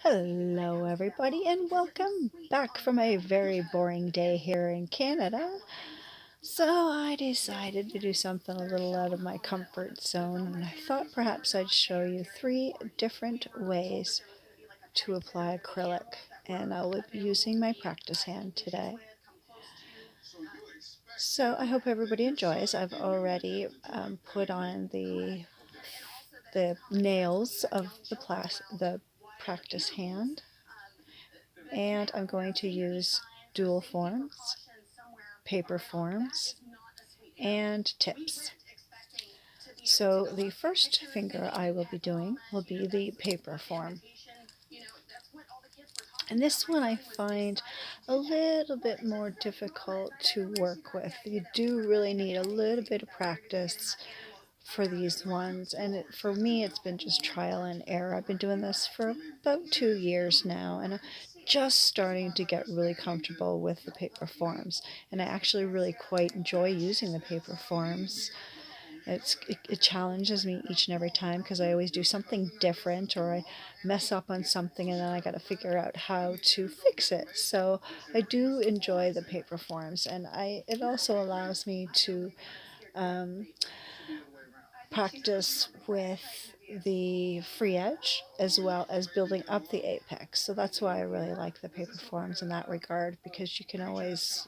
Hello, everybody, and welcome back from a very boring day here in Canada. So, I decided to do something a little out of my comfort zone, and I thought perhaps I'd show you three different ways to apply acrylic, and I will be using my practice hand today. So, I hope everybody enjoys. I've already put on the nails of the practice hand, and I'm going to use dual forms, paper forms, and tips. So the first finger I will be doing will be the paper form. And this one I find a little bit more difficult to work with. You do really need a little bit of practice for these ones, and for me it's been just trial and error. I've been doing this for about 2 years now, and I'm just starting to get really comfortable with the paper forms, and I actually really quite enjoy using the paper forms. It challenges me each and every time because I always do something different, or I mess up on something and then I got to figure out how to fix it. So I do enjoy the paper forms, and it also allows me to um, practice with the free edge as well as building up the apex. So that's why I really like the paper forms in that regard, because you can always,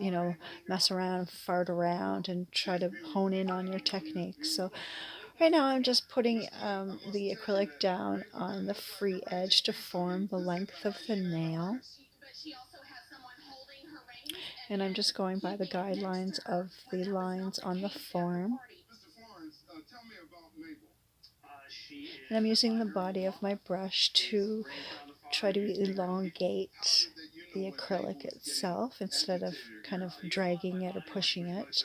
mess around, fart around, and try to hone in on your techniques. So right now I'm just putting the acrylic down on the free edge to form the length of the nail. And I'm just going by the guidelines of the lines on the form. And I'm using the body of my brush to try to elongate the acrylic itself instead of kind of dragging it or pushing it.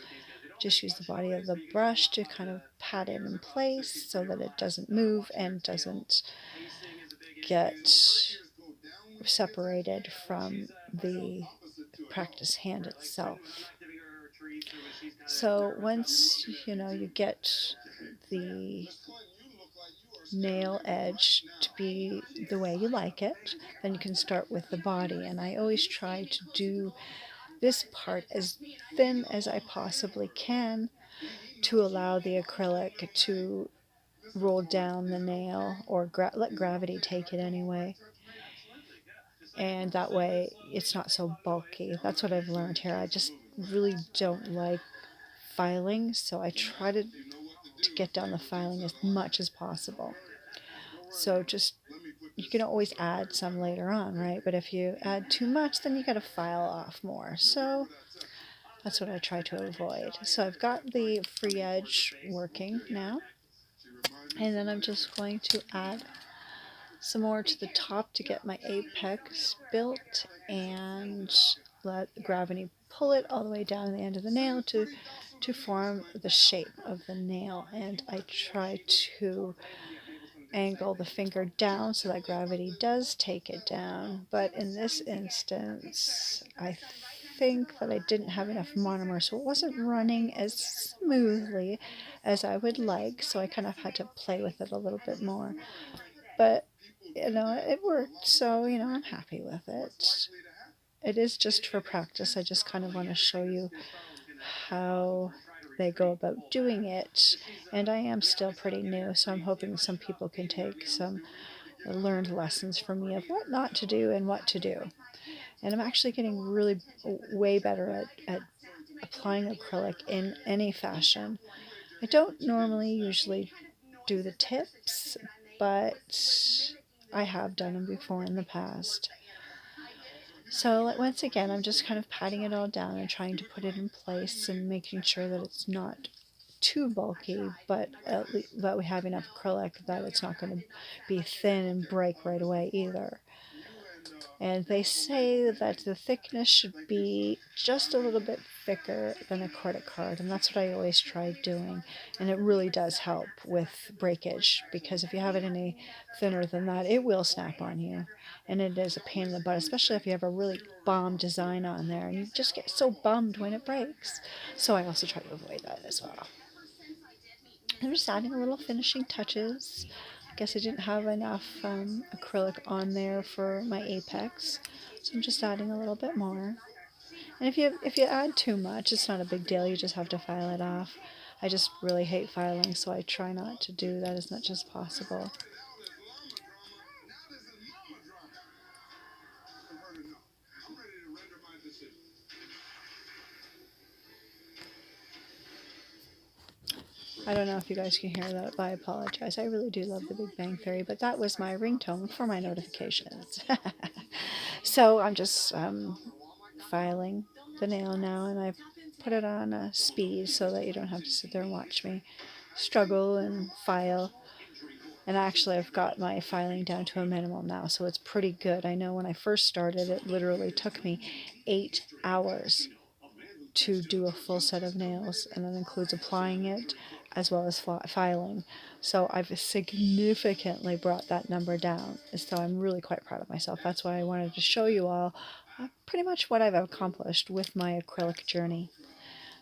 Just use the body of the brush to kind of pat it in place so that it doesn't move and doesn't get separated from the practice hand itself. So once you get the nail edge to be the way you like it, then you can start with the body. And I always try to do this part as thin as I possibly can to allow the acrylic to roll down the nail, or let gravity take it anyway. And that way it's not so bulky. That's what I've learned here. I just really don't like filing, so I try to get down the filing as much as possible. So you can always add some later on, right? But if you add too much, then you got to file off more. So that's what I try to avoid. So I've got the free edge working now, and then I'm just going to add some more to the top to get my apex built, and let gravity pull it all the way down to the end of the nail to form the shape of the nail. And I try to angle the finger down so that gravity does take it down. But in this instance, I think that I didn't have enough monomer, so it wasn't running as smoothly as I would like, so I kind of had to play with it a little bit more. But it worked, so I'm happy with it. It is just for practice. I just kind of want to show you how they go about doing it, and I am still pretty new, so I'm hoping some people can take some learned lessons from me of what not to do and what to do. And I'm actually getting really way better at applying acrylic in any fashion. I don't normally usually do the tips, but I have done them before in the past. So once again, I'm just kind of patting it all down and trying to put it in place and making sure that it's not too bulky, but that we have enough acrylic that it's not going to be thin and break right away either. And they say that the thickness should be just a little bit thicker than a credit card, and that's what I always try doing. And it really does help with breakage, because if you have it any thinner than that, it will snap on you, and it is a pain in the butt, especially if you have a really bomb design on there, and you just get so bummed when it breaks. So I also try to avoid that as well. I'm just adding a little finishing touches I guess I didn't have enough acrylic on there for my apex, so I'm just adding a little bit more. And if you add too much, it's not a big deal. You just have to file it off. I just really hate filing, so I try not to do that as much as possible. I don't know if you guys can hear that, but I apologize. I really do love the Big Bang Theory, but that was my ringtone for my notifications. So I'm just filing the nail now, and I've put it on speed so that you don't have to sit there and watch me struggle and file. And actually, I've got my filing down to a minimum now, so it's pretty good. I know when I first started, it literally took me 8 hours to do a full set of nails, and that includes applying it as well as filing. So I've significantly brought that number down, so I'm really quite proud of myself. That's why I wanted to show you all pretty much what I've accomplished with my acrylic journey.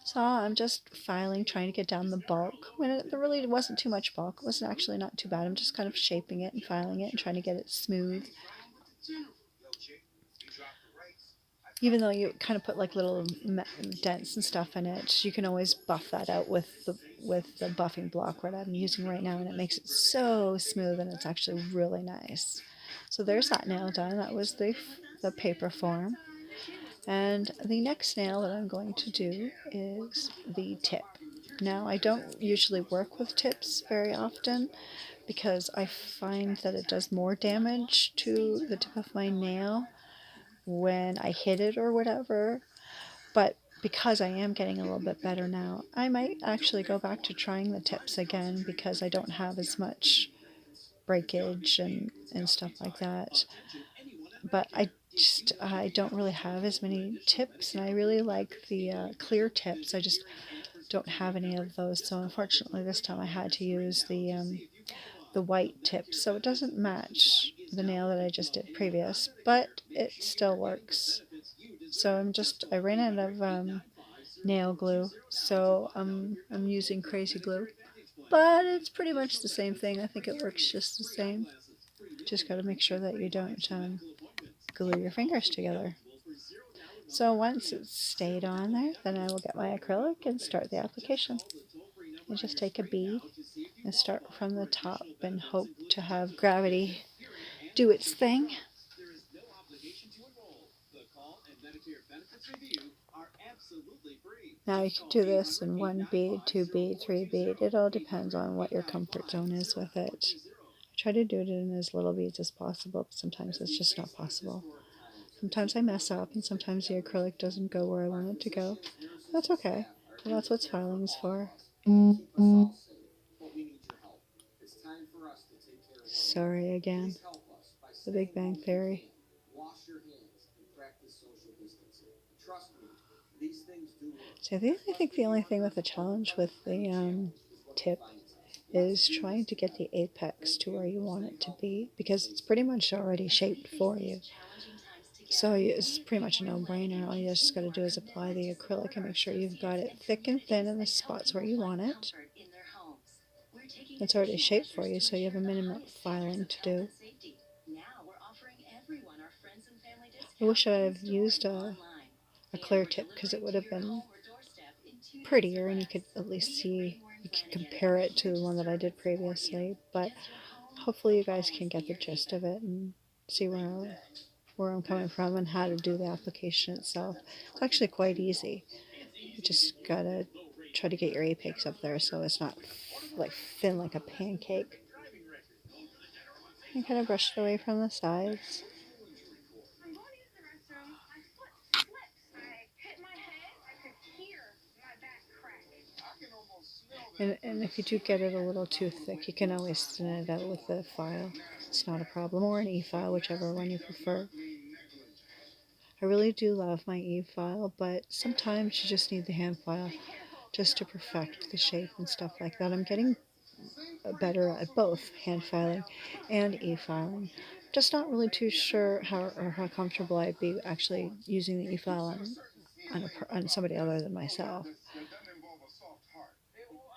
So I'm just filing, trying to get down the bulk. When there really wasn't too much bulk, it was actually not too bad. I'm just kind of shaping it and filing it and trying to get it smooth. Even though you kind of put like little dents and stuff in it, you can always buff that out with the buffing block that I'm using right now, and it makes it so smooth, and it's actually really nice. So there's that nail done. That was the paper form. And the next nail that I'm going to do is the tip. Now, I don't usually work with tips very often because I find that it does more damage to the tip of my nail when I hit it or whatever. But because I am getting a little bit better now, I might actually go back to trying the tips again because I don't have as much breakage and stuff like that. But I don't really have as many tips, and I really like the clear tips. I just don't have any of those, so unfortunately this time I had to use the white tips, so it doesn't match the nail that I just did previous, but it still works. So I ran out of nail glue, so I'm using crazy glue, but it's pretty much the same thing. I think it works just the same. Just got to make sure that you don't glue your fingers together. So once it's stayed on there, then I will get my acrylic and start the application. I just take a bead and start from the top and hope to have gravity do its thing. Now you can do this in 1 bead, 2 bead, 3 bead. It all depends on what your comfort zone is with it. I try to do it in as little beads as possible, but sometimes it's just not possible. Sometimes I mess up, and sometimes the acrylic doesn't go where I want it to go. That's okay. Well, that's what filing is for. Sorry again. The Big Bang Theory. So I think the only thing with the challenge with the tip is trying to get the apex to where you want it to be, because it's pretty much already shaped for you. So it's pretty much a no-brainer. All you just got to do is apply the acrylic and make sure you've got it thick and thin in the spots where you want it. It's already shaped for you, so you have a minimum filing to do. I wish I had used a clear tip, because it would have been prettier, and you could at least see, you could compare it to the one that I did previously. But hopefully you guys can get the gist of it and see where I'm coming from and how to do the application itself. It's actually quite easy. You just gotta try to get your apex up there so it's not like thin like a pancake. And kind of brush it away from the sides. And if you do get it a little too thick, you can always thin it out with the file. It's not a problem, or an e-file, whichever one you prefer. I really do love my e-file, but sometimes you just need the hand file just to perfect the shape and stuff like that. I'm getting better at both hand filing and e-filing. Just not really too sure how comfortable I'd be actually using the e-file on somebody other than myself.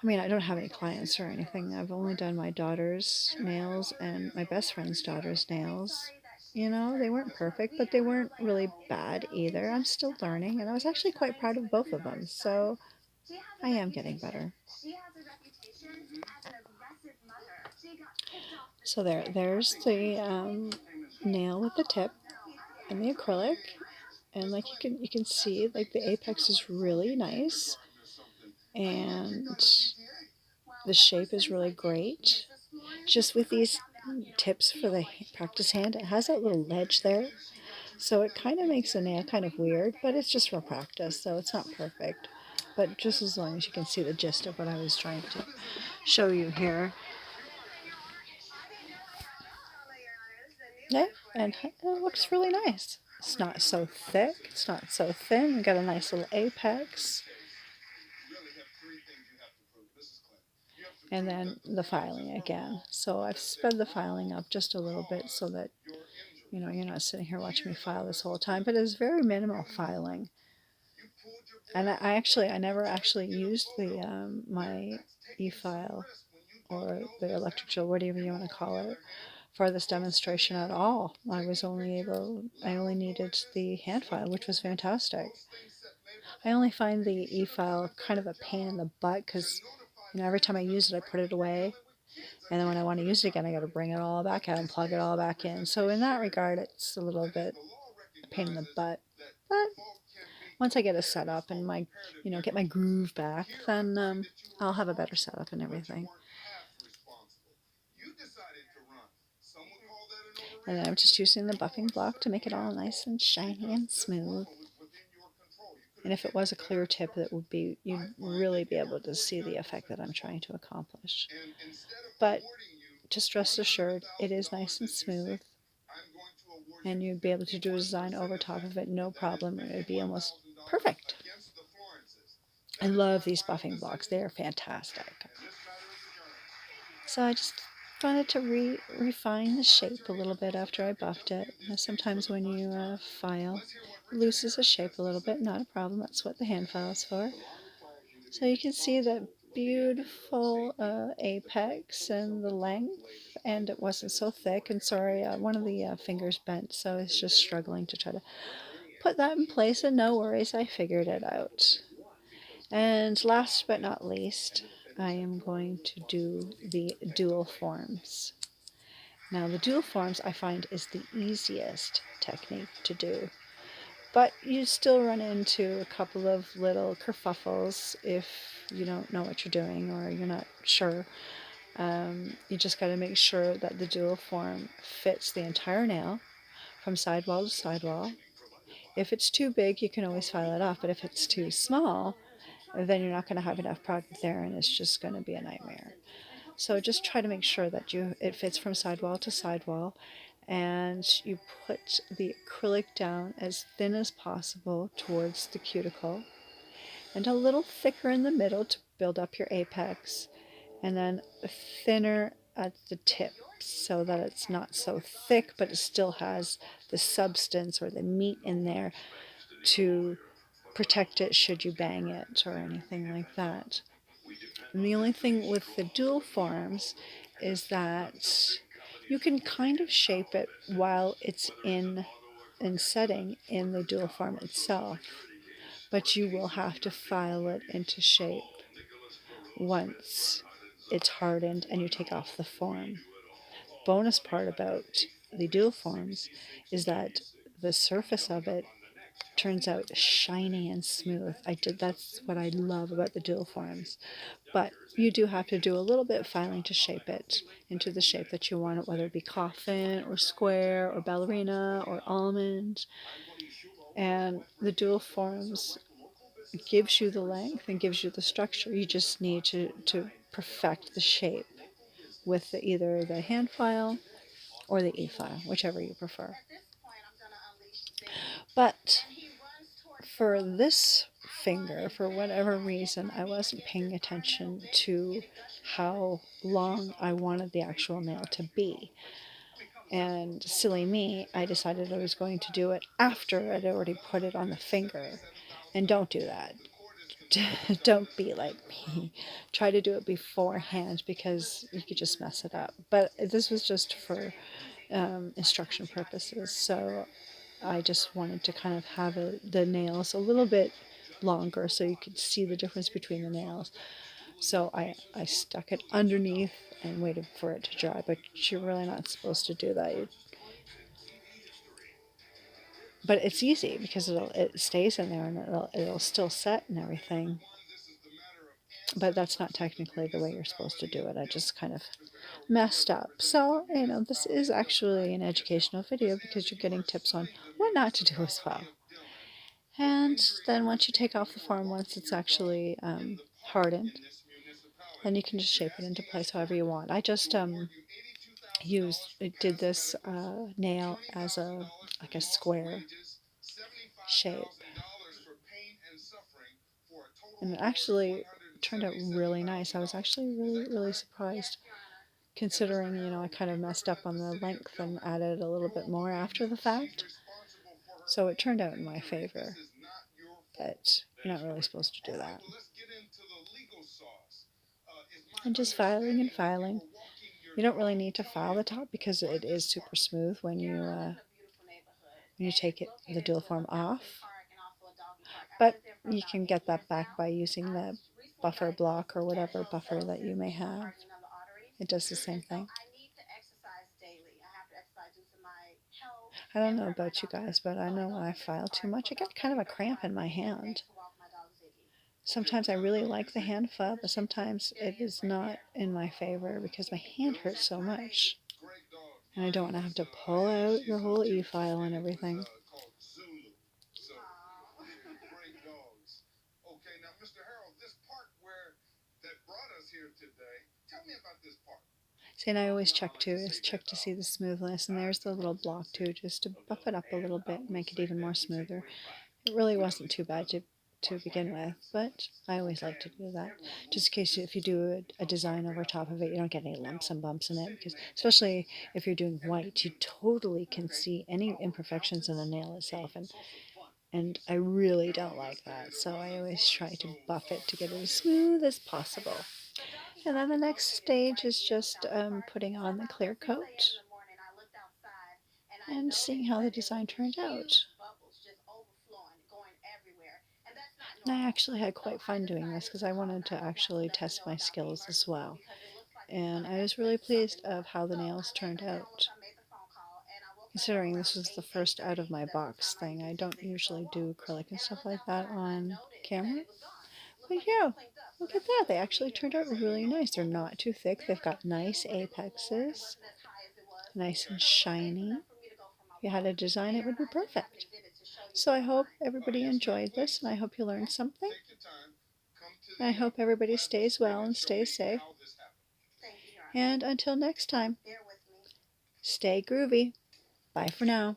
I mean, I don't have any clients or anything. I've only done my daughter's nails and my best friend's daughter's nails. You know, they weren't perfect, but they weren't really bad either. I'm still learning, and I was actually quite proud of both of them. So I am getting better. So there's the nail with the tip and the acrylic, and like you can see, like the apex is really nice, and the shape is really great. Just with these tips for the practice hand, it has that little ledge there, so it kind of makes the nail kind of weird, but it's just for practice, so it's not perfect. But just as long as you can see the gist of what I was trying to show you here. Yeah, and it looks really nice. It's not so thick, it's not so thin. We've got a nice little apex. And then the filing again. So I've sped the filing up just a little bit so that, you know, you're not sitting here watching me file this whole time, but it's very minimal filing. And I never actually used the my e-file or the electric drill, whatever you want to call it, for this demonstration at all. I only needed the hand file, which was fantastic. I only find the e-file kind of a pain in the butt because, you know, every time I use it, I put it away. And then when I want to use it again, I got to bring it all back out and plug it all back in. So in that regard, it's a little bit a pain in the butt. But once I get it set up and get my groove back, then I'll have a better setup and everything. And then I'm just using the buffing block to make it all nice and shiny and smooth. And if it was a clear tip, you'd really be able to see the effect that I'm trying to accomplish. But just rest assured, it is nice and smooth, and you'd be able to do a design over top of it, no problem. It would be almost perfect. I love these buffing blocks. They are fantastic. So I just wanted to refine the shape a little bit after I buffed it. Sometimes when you file, it loses the shape a little bit. Not a problem. That's what the hand file is for. So you can see that beautiful apex and the length, and it wasn't so thick. And sorry, one of the fingers bent, so it's just struggling to try to put that in place, and no worries, I figured it out. And last but not least, I am going to do the dual forms. Now the dual forms I find is the easiest technique to do, but you still run into a couple of little kerfuffles if you don't know what you're doing or you're not sure. You just got to make sure that the dual form fits the entire nail from sidewall to sidewall. If it's too big, you can always file it off, but if it's too small, then you're not going to have enough product there and it's just going to be a nightmare. So just try to make sure that it fits from sidewall to sidewall, and you put the acrylic down as thin as possible towards the cuticle and a little thicker in the middle to build up your apex, and then thinner at the tip so that it's not so thick but it still has the substance or the meat in there to protect it should you bang it or anything like that. And the only thing with the dual forms is that you can kind of shape it while it's in setting in the dual form itself, but you will have to file it into shape once it's hardened and you take off the form. Bonus part about the dual forms is that the surface of it turns out shiny and smooth. That's what I love about the dual forms. But you do have to do a little bit of filing to shape it into the shape that you want it, whether it be coffin or square or ballerina or almond. And the dual forms gives you the length and gives you the structure. You just need to perfect the shape with either the hand file or the e-file, whichever you prefer. But for this finger, for whatever reason, I wasn't paying attention to how long I wanted the actual nail to be. And silly me, I decided I was going to do it after I'd already put it on the finger. And don't do that. don't be like me. Try to do it beforehand because you could just mess it up. But this was just for instruction purposes. So I just wanted to kind of have the nails a little bit longer so you could see the difference between the nails. So I stuck it underneath and waited for it to dry, but you're really not supposed to do that. But it's easy because it stays in there and it'll still set and everything. But that's not technically the way you're supposed to do it. I just kind of messed up. So, this is actually an educational video because you're getting tips on what not to do as well. And then once you take off the foam, once it's actually hardened, then you can just shape it into place however you want. I just did this nail as like a square shape, and it actually turned out really nice. I was actually really surprised, considering I kind of messed up on the length and added a little bit more after the fact. So it turned out in my favor, but you're not really supposed to do that. And just filing and filing. You don't really need to file the top because it is super smooth when you take the dual form off. But you can get that back by using the buffer block or whatever buffer that you may have. It does the same thing. I don't know about you guys, but I know when I file too much, I get kind of a cramp in my hand. Sometimes I really like the hand file, but sometimes it is not in my favor because my hand hurts so much. And I don't want to have to pull out the whole e-file and everything. See, and I always check to see the smoothness, and there's the little block too, just to buff it up a little bit, make it even more smoother. It really wasn't too bad to begin with, but I always like to do that, just in case if you do a design over top of it, you don't get any lumps and bumps in it, because especially if you're doing white, you totally can see any imperfections in the nail itself, and I really don't like that, so I always try to buff it to get it as smooth as possible. And then the next stage is just putting on the clear coat and seeing how the design turned out. And I actually had quite fun doing this because I wanted to actually test my skills as well. And I was really pleased of how the nails turned out. Considering this was the first out of my box thing, I don't usually do acrylic and stuff like that on camera. But yeah, look at that. They actually turned out really nice. They're not too thick. They've got nice apexes, nice and shiny. If you had a design, it would be perfect. So I hope everybody enjoyed this, and I hope you learned something. And I hope everybody stays well and stays safe. And until next time, stay groovy. Bye for now.